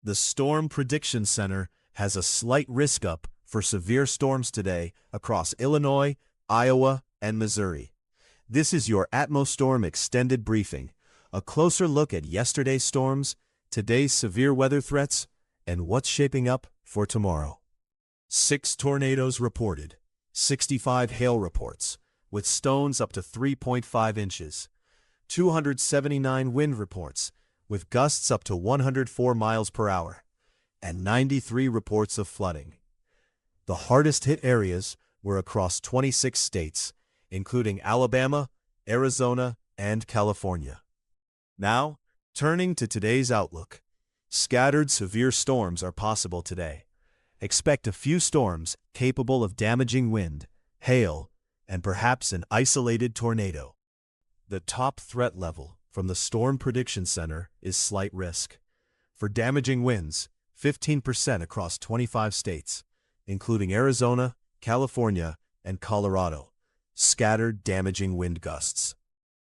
The Storm Prediction Center has a slight risk up for severe storms today across Illinois, Iowa, and Missouri. This is your Atmostorm extended briefing, a closer look at yesterday's storms, today's severe weather threats, and what's shaping up for tomorrow. 6 tornadoes reported, 65 hail reports, with stones up to 3.5 inches, 279 wind reports, with gusts up to 104 miles per hour, and 93 reports of flooding. The hardest hit areas were across 26 states, including Alabama, Arizona, and California. Now, turning to today's outlook. Scattered severe storms are possible today. Expect a few storms capable of damaging wind, hail, and perhaps an isolated tornado. The top threat level from the Storm Prediction Center is slight risk. For damaging winds, 15% across 25 states, including Arizona, California, and Colorado. Scattered damaging wind gusts.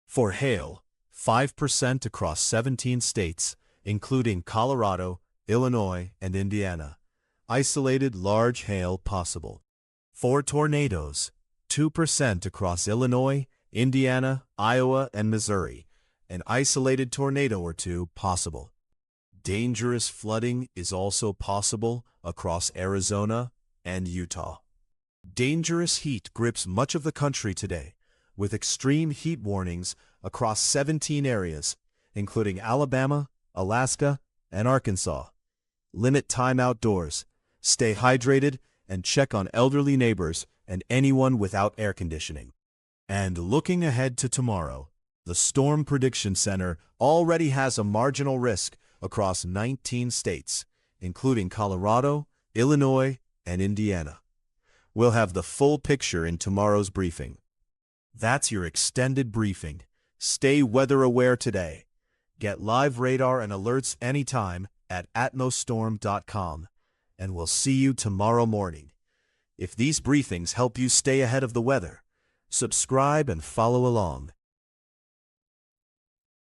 For hail, 5% across 17 states, including Colorado, Illinois, and Indiana. Isolated large hail possible. For tornadoes, 2% across Illinois, Indiana, Iowa, and Missouri. An isolated tornado or two possible. Dangerous flooding is also possible across Arizona and Utah. Dangerous heat grips much of the country today, with extreme heat warnings across 17 areas, including Alabama, Alaska, and Arkansas. Limit time outdoors, stay hydrated, and check on elderly neighbors and anyone without air conditioning. And looking ahead to tomorrow, the Storm Prediction Center already has a marginal risk across 19 states, including Colorado, Illinois, and Indiana. We'll have the full picture in tomorrow's briefing. That's your extended briefing. Stay weather aware today. Get live radar and alerts anytime at atmostorm.com, and we'll see you tomorrow morning. If these briefings help you stay ahead of the weather, subscribe and follow along.